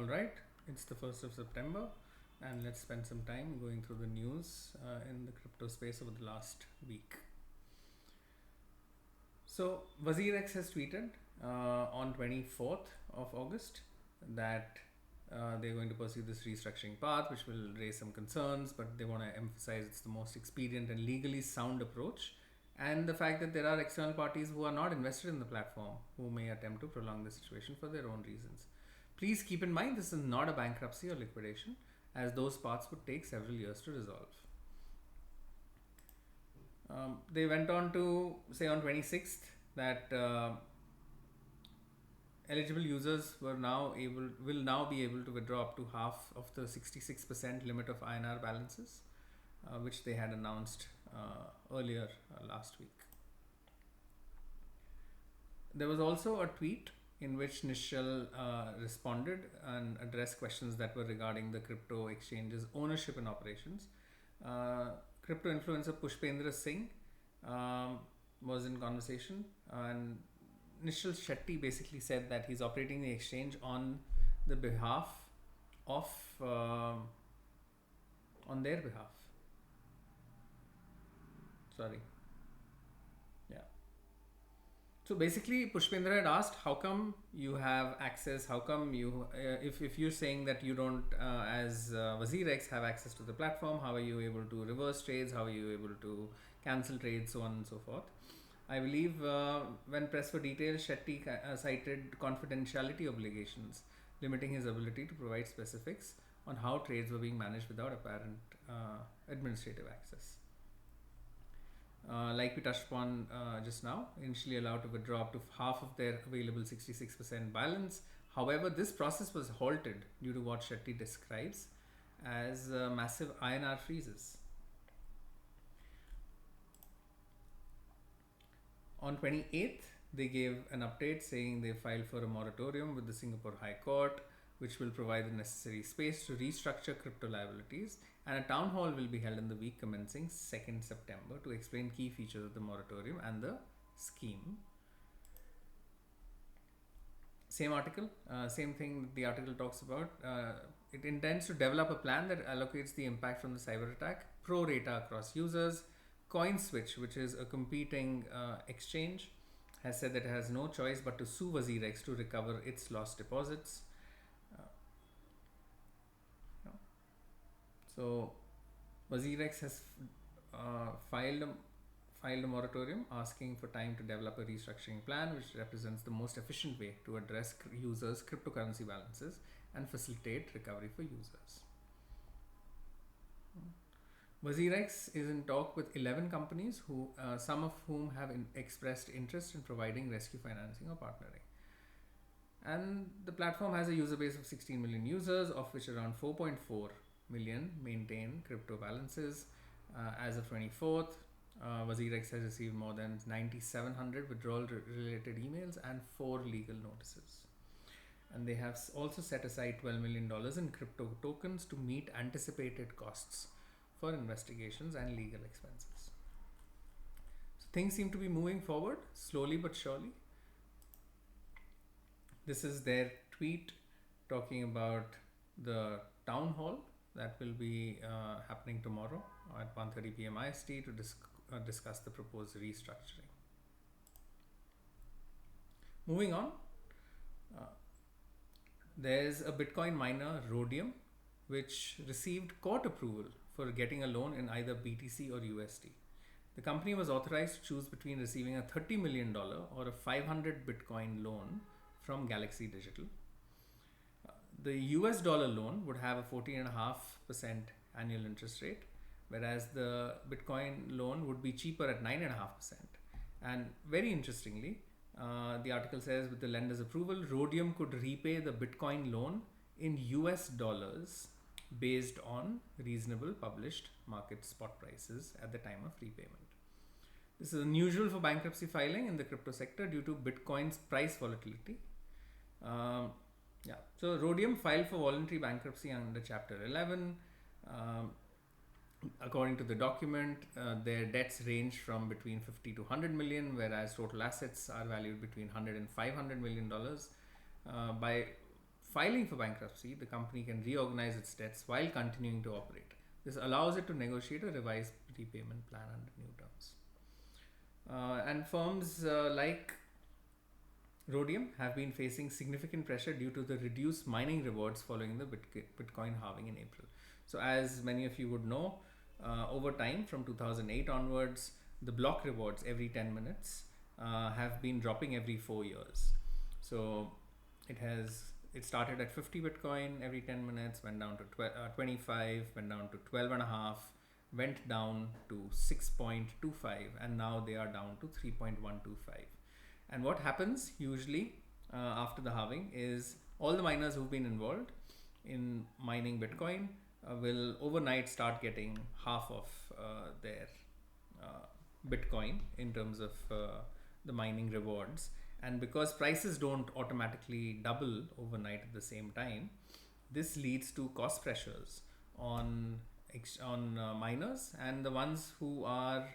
Alright, it's the 1st of September and let's spend some time going through the news in the crypto space over the last week. So WazirX has tweeted on 24th of August that they're going to pursue this restructuring path, which will raise some concerns, but they want to emphasize it's the most expedient and legally sound approach, and the fact that there are external parties who are not invested in the platform who may attempt to prolong the situation for their own reasons. Please keep in mind this is not a bankruptcy or liquidation, as those paths would take several years to resolve. They went on to say on 26th that eligible users will now be able to withdraw up to half of the 66% limit of INR balances, which they had announced earlier last week. There was also a tweet in which Nishal responded and addressed questions that were regarding the crypto exchange's ownership and operations. Crypto influencer Pushpendra Singh was in conversation, and Nishal Shetty basically said that he's operating the exchange on the behalf of on their behalf. Sorry. Yeah. So basically, Pushpendra had asked, how come you have access? How come you, if you're saying that you don't, as WazirX, have access to the platform, how are you able to reverse trades? How are you able to cancel trades, so on and so forth? I believe when pressed for details, Shetty cited confidentiality obligations, limiting his ability to provide specifics on how trades were being managed without apparent administrative access. Like we touched upon just now, initially allowed to withdraw up to half of their available 66% balance. However, this process was halted due to what Shetty describes as massive INR freezes. On 28th, they gave an update saying they filed for a moratorium with the Singapore High Court, which will provide the necessary space to restructure crypto liabilities, and a town hall will be held in the week commencing 2nd September to explain key features of the moratorium and the scheme. Same article, same thing the article talks about. It intends to develop a plan that allocates the impact from the cyber attack pro rata across users. CoinSwitch, which is a competing exchange, has said that it has no choice but to sue WazirX to recover its lost deposits. So WazirX has filed a moratorium asking for time to develop a restructuring plan, which represents the most efficient way to address users' cryptocurrency balances and facilitate recovery for users. WazirX is in talk with 11 companies, who some of whom have expressed interest in providing rescue financing or partnering. And the platform has a user base of 16 million users, of which around 4.4 million maintain crypto balances. As of 24th, WazirX has received more than 9,700 withdrawal related emails and 4 legal notices. And they have also set aside $12 million in crypto tokens to meet anticipated costs for investigations and legal expenses. So things seem to be moving forward slowly but surely. This is their tweet talking about the town hall that will be happening tomorrow at 1:30 p.m. IST to discuss the proposed restructuring. Moving on, there's a Bitcoin miner, Rodium, which received court approval for getting a loan in either BTC or USD. The company was authorized to choose between receiving a $30 million or a 500 Bitcoin loan from Galaxy Digital. The US dollar loan would have a 14.5% annual interest rate, whereas the Bitcoin loan would be cheaper at 9.5%. And very interestingly, the article says with the lender's approval, Rodium could repay the Bitcoin loan in US dollars based on reasonable published market spot prices at the time of repayment. This is unusual for bankruptcy filing in the crypto sector due to Bitcoin's price volatility. So Rodium filed for voluntary bankruptcy under Chapter 11. According to the document, their debts range from between 50 to 100 million, whereas total assets are valued between 100 and 500 million dollars. By filing for bankruptcy, the company can reorganize its debts while continuing to operate. This allows it to negotiate a revised repayment plan under new terms. And firms like Rodium have been facing significant pressure due to the reduced mining rewards following the Bitcoin halving in April. So, as many of you would know, over time from 2008 onwards, the block rewards every 10 minutes have been dropping every 4 years. So, it started at 50 Bitcoin every 10 minutes, went down to 25, went down to 12.5, went down to 6.25, and now they are down to 3.125. And what happens usually after the halving is all the miners who've been involved in mining Bitcoin will overnight start getting half of their Bitcoin in terms of the mining rewards. And because prices don't automatically double overnight at the same time, this leads to cost pressures on miners, and the ones who are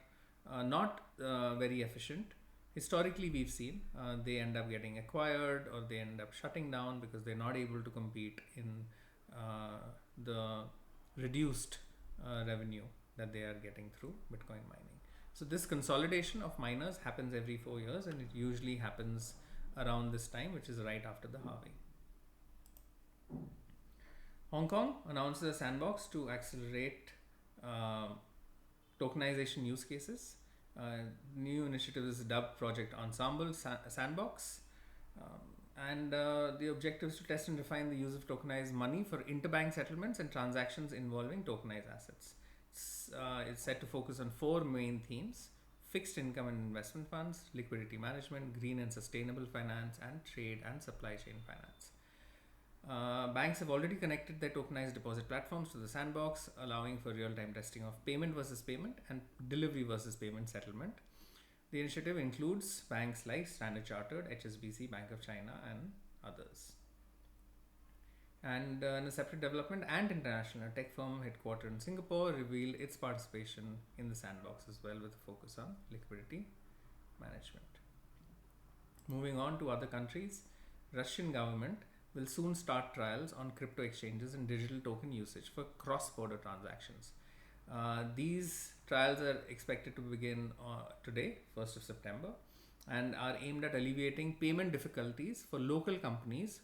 not very efficient. Historically, we've seen they end up getting acquired or they end up shutting down because they're not able to compete in the reduced revenue that they are getting through Bitcoin mining. So this consolidation of miners happens every 4 years, and it usually happens around this time, which is right after the halving. Hong Kong announced a sandbox to accelerate tokenization use cases. New initiative is dubbed Project Ensemble Sandbox, and the objective is to test and refine the use of tokenized money for interbank settlements and transactions involving tokenized assets. It's set to focus on 4 main themes: fixed income and investment funds, liquidity management, green and sustainable finance, and trade and supply chain finance. Banks have already connected their tokenized deposit platforms to the sandbox, allowing for real-time testing of payment versus payment and delivery versus payment settlement. The initiative includes banks like Standard Chartered, HSBC, Bank of China, and others. And in a separate development, Ant International, a tech firm headquartered in Singapore, revealed its participation in the sandbox as well, with a focus on liquidity management. Moving on to other countries, Russian government will soon start trials on crypto exchanges and digital token usage for cross-border transactions. These trials are expected to begin today, 1st of September, and are aimed at alleviating payment difficulties for local companies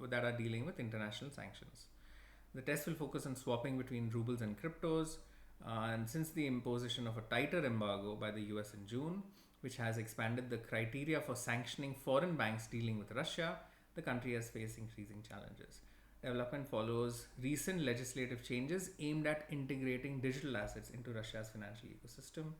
that are dealing with international sanctions. The test will focus on swapping between rubles and cryptos, and since the imposition of a tighter embargo by the US in June, which has expanded the criteria for sanctioning foreign banks dealing with Russia, the country has faced increasing challenges. Development follows recent legislative changes aimed at integrating digital assets into Russia's financial ecosystem.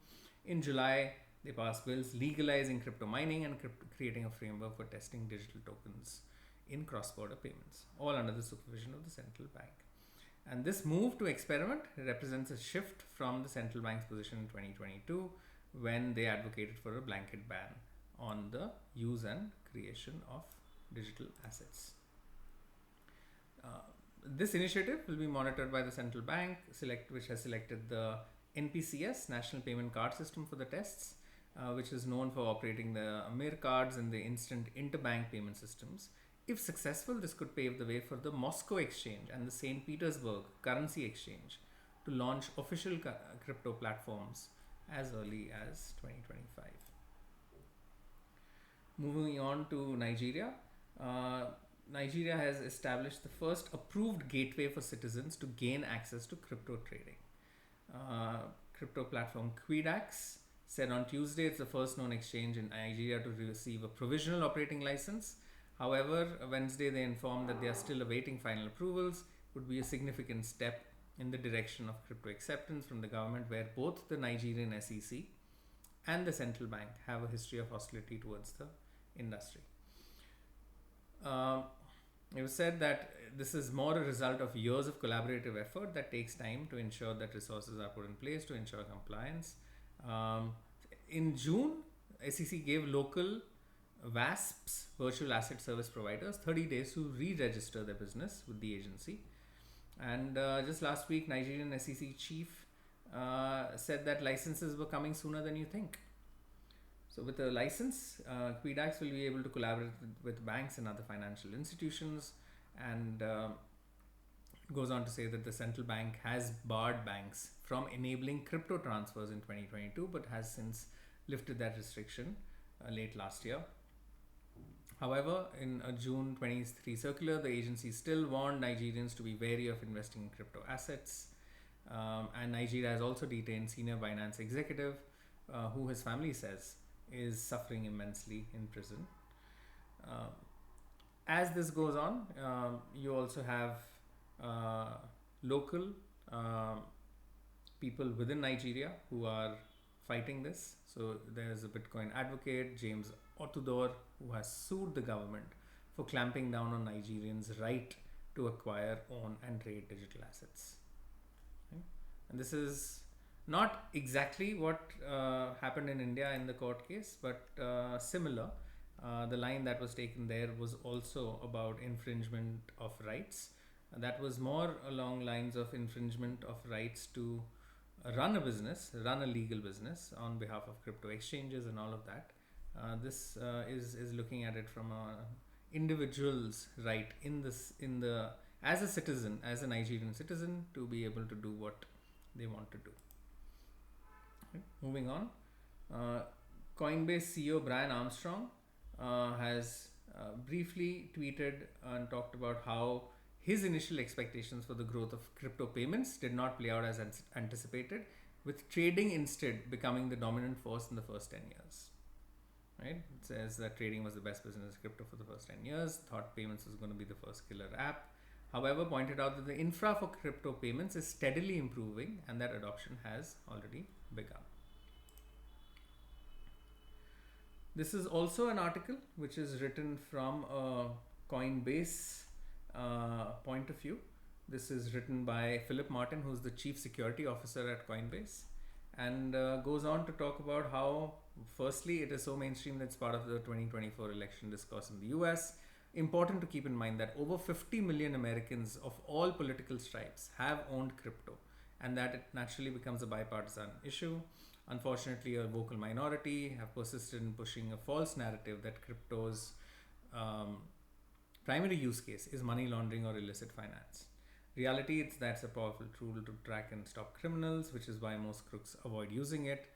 In July, they passed bills legalizing crypto mining and creating a framework for testing digital tokens in cross-border payments, all under the supervision of the central bank. And this move to experiment represents a shift from the central bank's position in 2022, when they advocated for a blanket ban on the use and creation of digital assets. This initiative will be monitored by the central bank, which has selected the NPCS, National Payment Card System, for the tests, which is known for operating the Amir cards and the instant interbank payment systems. If successful, this could pave the way for the Moscow Exchange and the St. Petersburg Currency Exchange to launch official crypto platforms as early as 2025. Moving on to Nigeria. Nigeria has established the first approved gateway for citizens to gain access to crypto trading. Crypto platform Quidax said on Tuesday it's the first known exchange in Nigeria to receive a provisional operating license. However, Wednesday they informed that they are still awaiting final approvals. It would be a significant step in the direction of crypto acceptance from the government, where both the Nigerian SEC and the central bank have a history of hostility towards the industry. It was said that this is more a result of years of collaborative effort that takes time to ensure that resources are put in place to ensure compliance. In June, SEC gave local VASPs, virtual asset service providers, 30 days to re-register their business with the agency. And just last week, Nigerian SEC chief said that licenses were coming sooner than you think. So with a license, Quidax will be able to collaborate with banks and other financial institutions and goes on to say that the central bank has barred banks from enabling crypto transfers in 2022, but has since lifted that restriction late last year. However, in a June 23 circular, the agency still warned Nigerians to be wary of investing in crypto assets. And Nigeria has also detained senior Binance executive, who his family says is suffering immensely in prison. As this goes on, you also have local people within Nigeria who are fighting this. So there's a Bitcoin advocate, James Otudor, who has sued the government for clamping down on Nigerians' right to acquire, own, and trade digital assets. Okay? And this is not exactly what happened in India in the court case, but similar. The line that was taken there was also about infringement of rights. That was more along lines of infringement of rights to run a business, run a legal business on behalf of crypto exchanges and all of that. This is looking at it from an individual's right as a citizen, as a Nigerian citizen, to be able to do what they want to do. Okay. Moving on, Coinbase CEO Brian Armstrong has briefly tweeted and talked about how his initial expectations for the growth of crypto payments did not play out as anticipated, with trading instead becoming the dominant force in the first 10 years. Right? It says that trading was the best business in crypto for the first 10 years, thought payments was going to be the first killer app. However, pointed out that the infra for crypto payments is steadily improving and that adoption has already begun. This is also an article which is written from a Coinbase point of view. This is written by Philip Martin, who's the Chief Security Officer at Coinbase, and goes on to talk about how, firstly, it is so mainstream that it's part of the 2024 election discourse in the US. Important to keep in mind that over 50 million Americans of all political stripes have owned crypto, and that it naturally becomes a bipartisan issue. Unfortunately, a vocal minority have persisted in pushing a false narrative that crypto's primary use case is money laundering or illicit finance. Reality, that's a powerful tool to track and stop criminals, which is why most crooks avoid using it.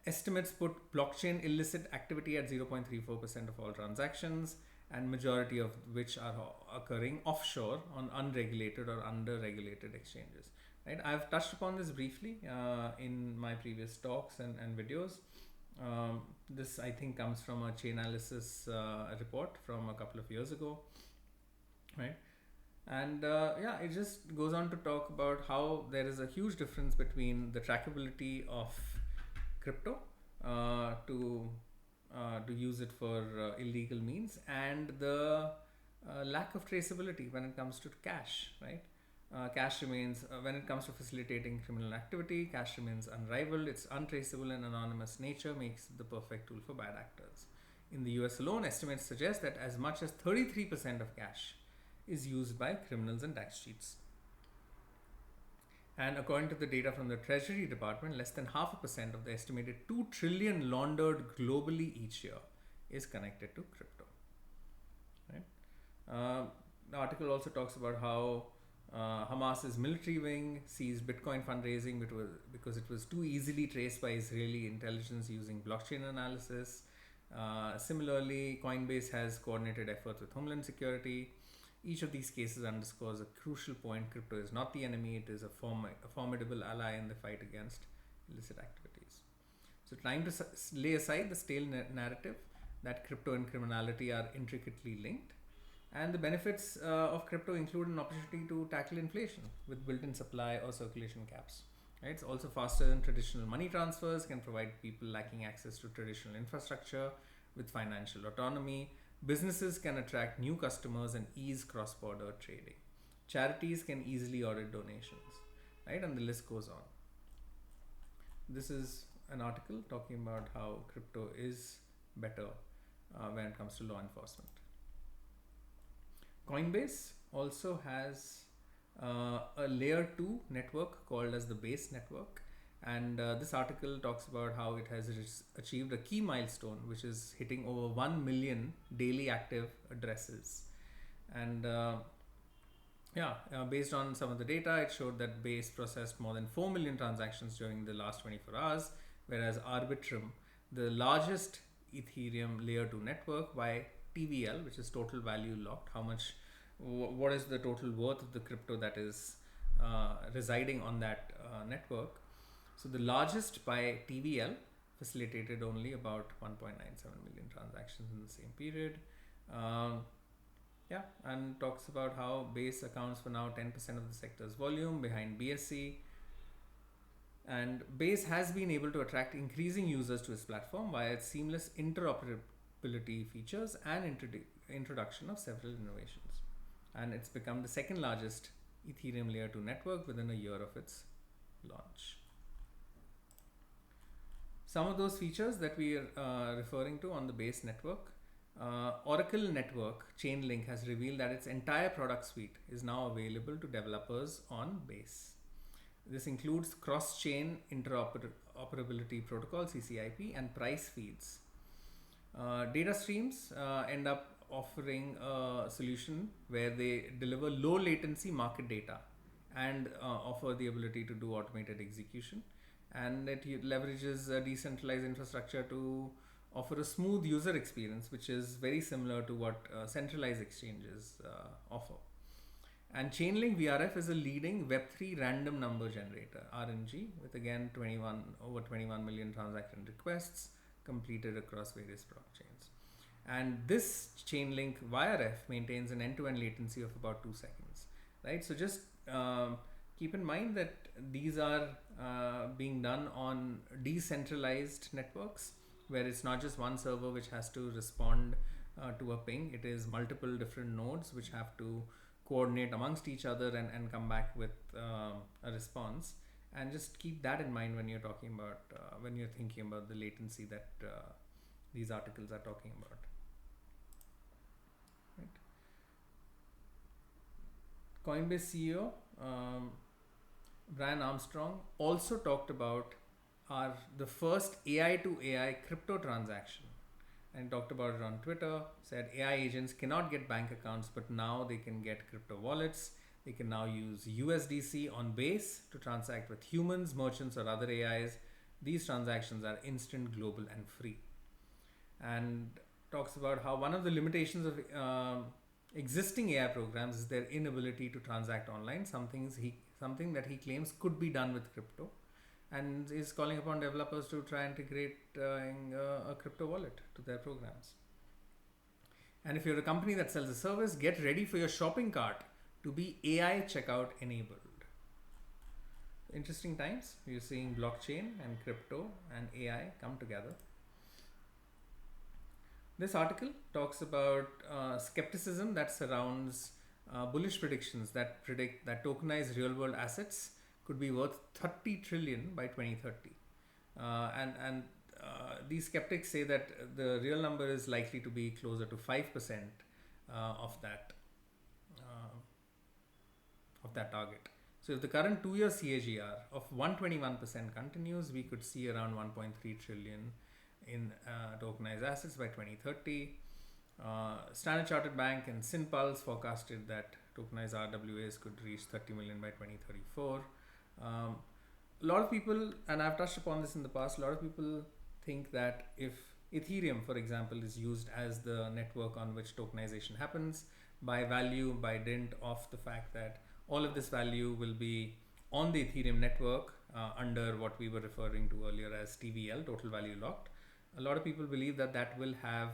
Estimates put blockchain illicit activity at 0.34% of all transactions, and majority of which are occurring offshore on unregulated or under-regulated exchanges. Right? I've touched upon this briefly in my previous talks and videos. This, I think, comes from a Chainalysis report from a couple of years ago, right? And it just goes on to talk about how there is a huge difference between the trackability of crypto to use it for illegal means, and the lack of traceability when it comes to cash, right? Cash remains, when it comes to facilitating criminal activity, cash remains unrivaled. Its untraceable and anonymous nature makes it the perfect tool for bad actors. In the US alone, estimates suggest that as much as 33% of cash is used by criminals and tax cheats. And according to the data from the Treasury Department, less than 0.5% of the estimated 2 trillion laundered globally each year is connected to crypto. Right? The article also talks about how Hamas's military wing seized Bitcoin fundraising because it was too easily traced by Israeli intelligence using blockchain analysis. Similarly, Coinbase has coordinated efforts with Homeland Security. Each of these cases underscores a crucial point: crypto is not the enemy; it is a formidable ally in the fight against illicit activities. So, trying to lay aside the stale narrative that crypto and criminality are intricately linked. And the benefits of crypto include an opportunity to tackle inflation with built-in supply or circulation caps. Right? It's also faster than traditional money transfers, can provide people lacking access to traditional infrastructure with financial autonomy. Businesses can attract new customers and ease cross-border trading. Charities can easily audit donations, right? And the list goes on. This is an article talking about how crypto is better when it comes to law enforcement. Coinbase also has a layer 2 network called as the Base network, and this article talks about how it has achieved a key milestone, which is hitting over 1 million daily active addresses. And based on some of the data, it showed that Base processed more than 4 million transactions during the last 24 hours, whereas Arbitrum, the largest Ethereum layer 2 network by TVL, which is total value locked, what is the total worth of the crypto that is residing on that network. So the largest by TVL facilitated only about 1.97 million transactions in the same period. And talks about how Base accounts for now 10% of the sector's volume behind BSC. And Base has been able to attract increasing users to its platform via its seamless interoperability features and introduction of several innovations. And it's become the second largest Ethereum layer 2 network within a year of its launch. Some of those features that we are referring to on the Base network. Oracle Network Chainlink has revealed that its entire product suite is now available to developers on Base. This includes cross-chain interoperability protocol (CCIP) and price feeds. Data streams end up offering a solution where they deliver low latency market data and offer the ability to do automated execution. And it leverages a decentralized infrastructure to offer a smooth user experience, which is very similar to what centralized exchanges offer. And Chainlink VRF is a leading Web3 random number generator, RNG, with again over 21 million transaction requests completed across various blockchains. And this Chainlink VRF maintains an end-to-end latency of about 2 seconds, right? So just keep in mind that these are being done on decentralized networks, where it's not just one server which has to respond to a ping. It is multiple different nodes which have to coordinate amongst each other and come back with a response. And just keep that in mind when you're talking about, when you're thinking about the latency that these articles are talking about. Right. Coinbase CEO Brian Armstrong also talked about the first AI to AI crypto transaction, and talked about it on Twitter. Said AI agents cannot get bank accounts, but now they can get crypto wallets. They can now use USDC on Base to transact with humans, merchants, or other AIs. These transactions are instant, global, and free. And talks about how one of the limitations of existing AI programs is their inability to transact online, something that he claims could be done with crypto, and is calling upon developers to try integrate a crypto wallet to their programs. And if you're a company that sells a service, get ready for your shopping cart to be AI checkout enabled. Interesting times. We're seeing blockchain and crypto and AI come together. This article talks about skepticism that surrounds bullish predictions that predict that tokenized real world assets could be worth 30 trillion by 2030. And these skeptics say that the real number is likely to be closer to 5% of that target. So if the current 2-year CAGR of 121% continues, we could see around 1.3 trillion in tokenized assets by 2030. Standard Chartered Bank and Synpulse forecasted that tokenized RWAs could reach 30 million by 2034. A lot of people, and I've touched upon this in the past, a lot of people think that if Ethereum, for example, is used as the network on which tokenization happens, by dint of the fact that all of this value will be on the Ethereum network under what we were referring to earlier as TVL, total value locked, a lot of people believe that will have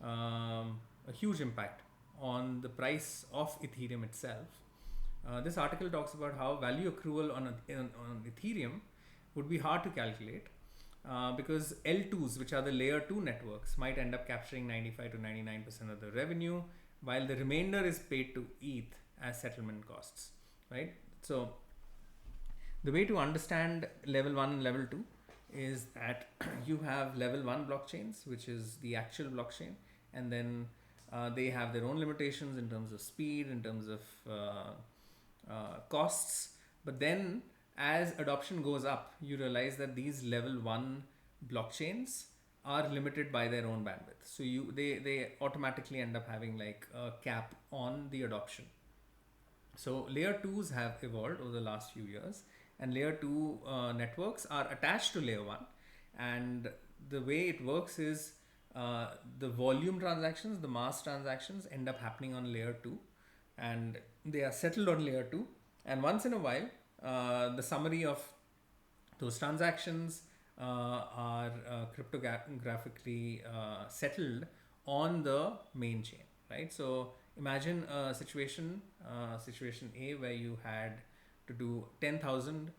a huge impact on the price of Ethereum itself. This article talks about how value accrual on Ethereum would be hard to calculate because L2s, which are the layer 2 networks, might end up capturing 95 to 99% of the revenue, while the remainder is paid to ETH as settlement costs, right? So the way to understand level 1 and level 2 is that you have level 1 blockchains, which is the actual blockchain, and then they have their own limitations in terms of speed, in terms of costs. But then as adoption goes up, you realize that these level 1 blockchains are limited by their own bandwidth. So they automatically end up having like a cap on the adoption. So layer 2s have evolved over the last few years, and layer 2 networks are attached to layer 1, and the way it works is the volume transactions, the mass transactions end up happening on layer 2, and they are settled on layer 2, and once in a while the summary of those transactions are cryptographically settled on the main chain, right? So imagine a situation A, where you had to do 10,000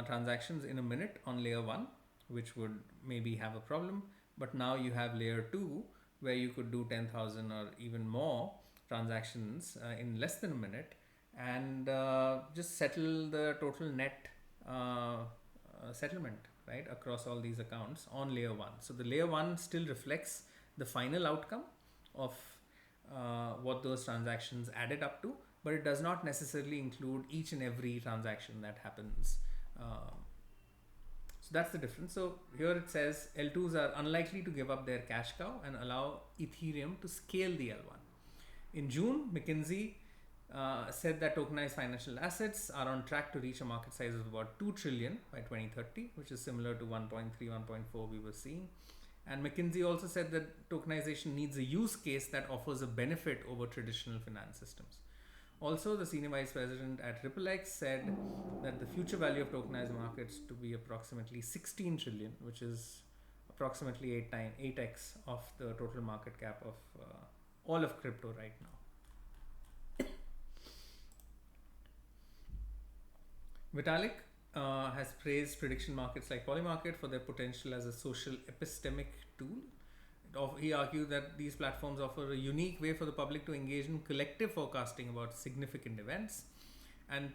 transactions in a minute on layer 1, which would maybe have a problem, but now you have layer 2 where you could do 10,000 or even more transactions in less than a minute, and just settle the total net settlement, right, across all these accounts on layer 1. So the layer 1 still reflects the final outcome of what those transactions added up to, but it does not necessarily include each and every transaction that happens. So that's the difference. So here it says L2s are unlikely to give up their cash cow and allow Ethereum to scale the L1. In June, McKinsey said that tokenized financial assets are on track to reach a market size of about 2 trillion by 2030, which is similar to 1.3, 1.4 we were seeing. And McKinsey also said that tokenization needs a use case that offers a benefit over traditional finance systems. Also, the senior vice president at WazirX said that the future value of tokenized markets to be approximately 16 trillion, which is approximately 8x of the total market cap of all of crypto right now. Vitalik has praised prediction markets like Polymarket for their potential as a social epistemic tool. He argued that these platforms offer a unique way for the public to engage in collective forecasting about significant events. And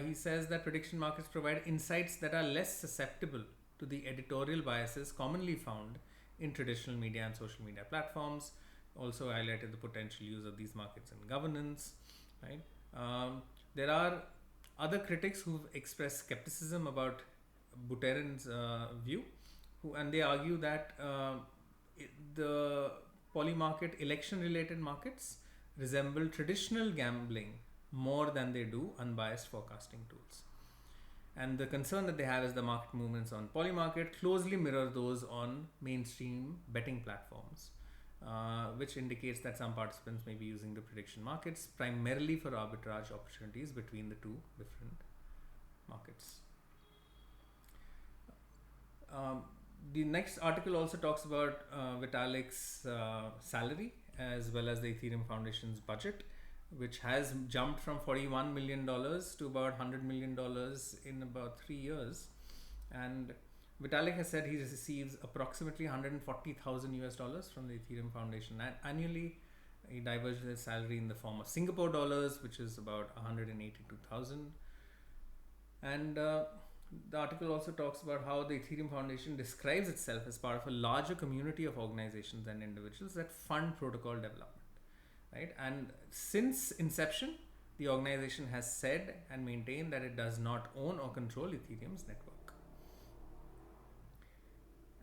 he says that prediction markets provide insights that are less susceptible to the editorial biases commonly found in traditional media and social media platforms. Also highlighted the potential use of these markets in governance, right? There are other critics who've expressed skepticism about Buterin's view, and they argue that the polymarket election-related markets resemble traditional gambling more than they do unbiased forecasting tools. And the concern that they have is the market movements on polymarket closely mirror those on mainstream betting platforms, which indicates that some participants may be using the prediction markets primarily for arbitrage opportunities between the two different markets. The next article also talks about Vitalik's salary as well as the Ethereum Foundation's budget, which has jumped from $41 million to about $100 million in about 3 years. And Vitalik has said he receives approximately $140,000 from the Ethereum Foundation annually. He diverges his salary in the form of Singapore dollars, which is about 182,000. And the article also talks about how the Ethereum Foundation describes itself as part of a larger community of organizations and individuals that fund protocol development, right? And since inception, the organization has said and maintained that it does not own or control Ethereum's network.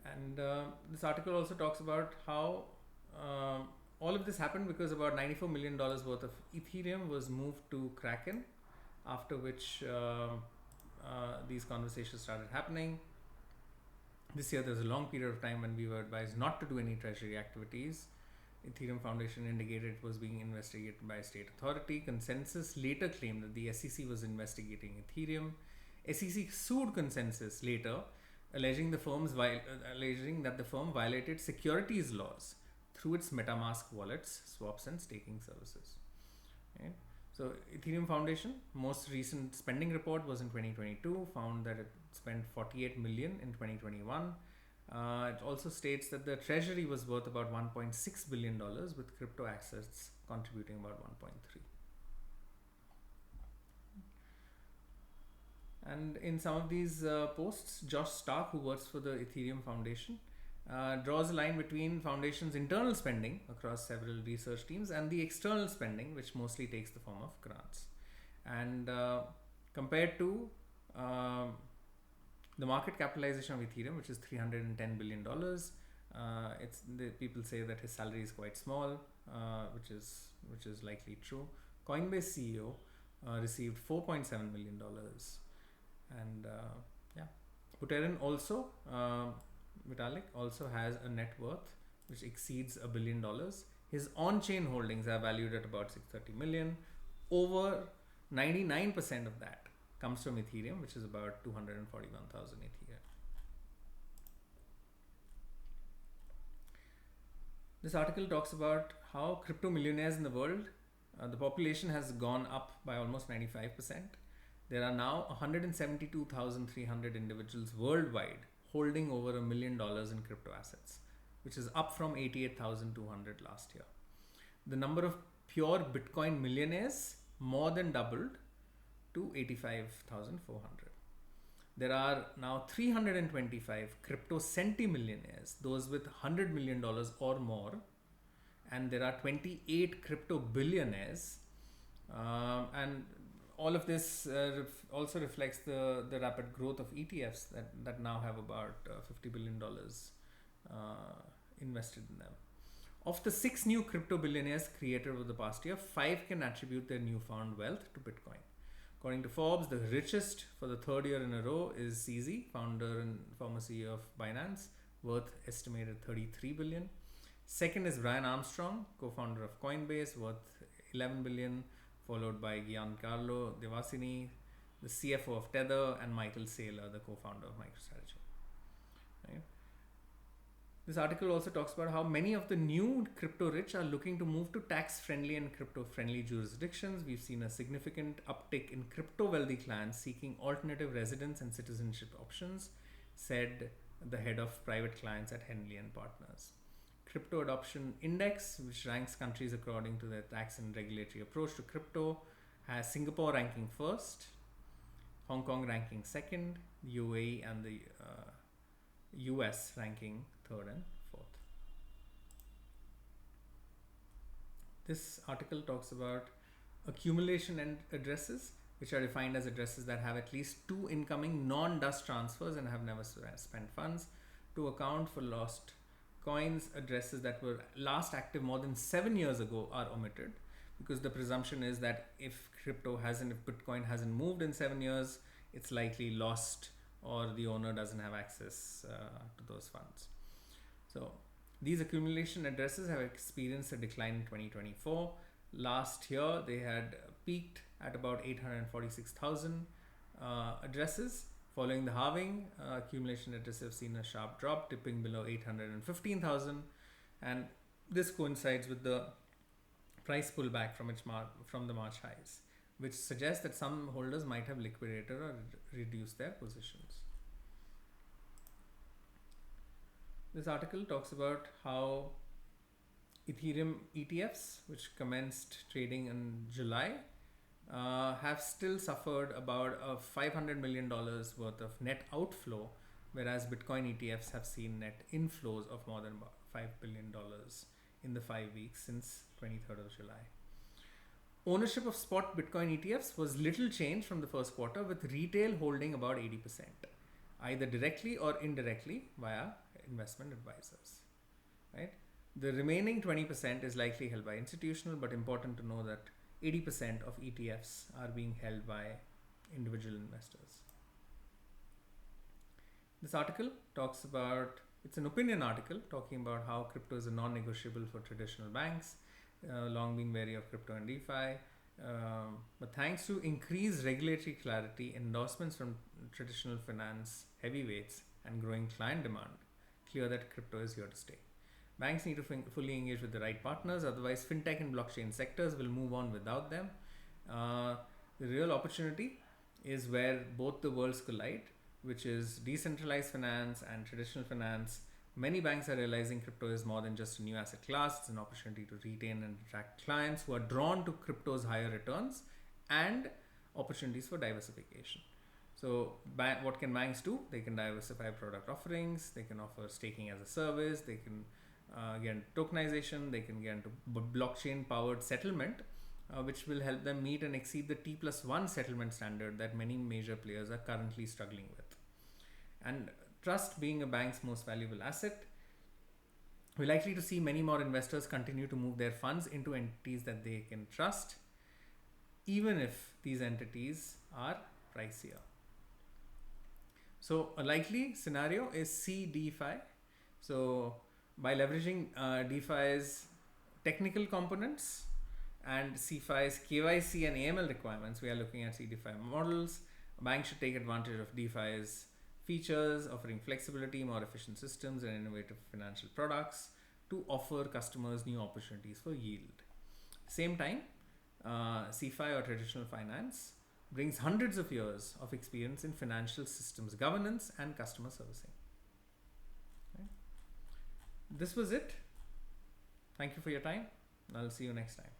And this article also talks about how all of this happened because about $94 million worth of Ethereum was moved to Kraken, after which these conversations started happening. This year there was a long period of time when we were advised not to do any treasury activities. Ethereum Foundation indicated it was being investigated by a state authority. Consensus later claimed that the SEC was investigating Ethereum. SEC sued Consensus later, alleging that the firm violated securities laws through its MetaMask wallets, swaps and staking services. Okay. So Ethereum Foundation, most recent spending report was in 2022, found that it spent 48 million in 2021. It also states that the treasury was worth about $1.6 billion, with crypto assets contributing about 1.3. And in some of these posts, Josh Stark, who works for the Ethereum Foundation, draws a line between Foundation's internal spending across several research teams and the external spending, which mostly takes the form of grants. And compared to the market capitalization of Ethereum, which is $310 billion, People say that his salary is quite small, which is likely true. Coinbase CEO received $4.7 million, and yeah, Buterin also, Vitalik also has a net worth which exceeds $1 billion. His on-chain holdings are valued at about 630 million. Over 99% of that comes from Ethereum, which is about 241,000 Ethereum. This article talks about how crypto millionaires in the world, the population has gone up by almost 95%. There are now 172,300 individuals worldwide holding over $1 million in crypto assets, which is up from 88,200 last year. The number of pure Bitcoin millionaires more than doubled to 85,400. There are now 325 crypto centimillionaires, those with $100 million or more, and there are 28 crypto billionaires, and all of this also reflects the rapid growth of ETFs that now have about $50 billion invested in them. Of the 6 new crypto billionaires created over the past year, 5 can attribute their newfound wealth to Bitcoin. According to Forbes, the richest for the 3rd year in a row is CZ, founder and former CEO of Binance, worth estimated $33 billion. Second is Brian Armstrong, co-founder of Coinbase, worth $11 billion, followed by Giancarlo Devasini, the CFO of Tether, and Michael Saylor, the co-founder of MicroStrategy. Right? This article also talks about how many of the new crypto rich are looking to move to tax-friendly and crypto-friendly jurisdictions. We've seen a significant uptick in crypto-wealthy clients seeking alternative residence and citizenship options, said the head of private clients at Henley & Partners. Crypto Adoption Index, which ranks countries according to their tax and regulatory approach to crypto, has Singapore ranking 1st, Hong Kong ranking 2nd, UAE and the US ranking 3rd and 4th. This article talks about accumulation and addresses, which are defined as addresses that have at least 2 incoming non-dust transfers and have never spent funds. To account for lost coins, addresses that were last active more than 7 years ago are omitted, because the presumption is that if Bitcoin hasn't moved in 7 years, it's likely lost or the owner doesn't have access to those funds. So these accumulation addresses have experienced a decline in 2024. Last year, they had peaked at about 846,000 addresses. Following the halving, accumulation addresses have seen a sharp drop, dipping below 815,000, and this coincides with the price pullback from the March highs, which suggests that some holders might have liquidated or reduced their positions. This article talks about how Ethereum ETFs, which commenced trading in July, have still suffered about $500 million worth of net outflow, whereas Bitcoin ETFs have seen net inflows of more than $5 billion in the 5 weeks since 23rd of July. Ownership of spot Bitcoin ETFs was little changed from the first quarter, with retail holding about 80%, either directly or indirectly via investment advisors. Right? The remaining 20% is likely held by institutional, but important to know that 80% of ETFs are being held by individual investors. This article talks about, it's an opinion article talking about how crypto is a non-negotiable for traditional banks, long been wary of crypto and DeFi, but thanks to increased regulatory clarity, endorsements from traditional finance heavyweights, and growing client demand, clear that crypto is here to stay. Banks need to fully engage with the right partners, otherwise fintech and blockchain sectors will move on without them. The real opportunity is where both the worlds collide, which is decentralized finance and traditional finance. Many banks are realizing crypto is more than just a new asset class. It's an opportunity to retain and attract clients who are drawn to crypto's higher returns and opportunities for diversification. So what can banks do? They can diversify product offerings. They can offer staking as a service. They can get into tokenization. They can get into blockchain powered settlement, which will help them meet and exceed the T+1 settlement standard that many major players are currently struggling with. And trust being a bank's most valuable asset, We're likely to see many more investors continue to move their funds into entities that they can trust, even if these entities are pricier. So a likely scenario is C DeFi. So by leveraging DeFi's technical components and CeFi's KYC and AML requirements, we are looking at C DeFi models. A bank should take advantage of DeFi's features, offering flexibility, more efficient systems, and innovative financial products to offer customers new opportunities for yield. Same time, CeFi or traditional finance brings hundreds of years of experience in financial systems governance and customer servicing. Okay. This was it. Thank you for your time. I'll see you next time.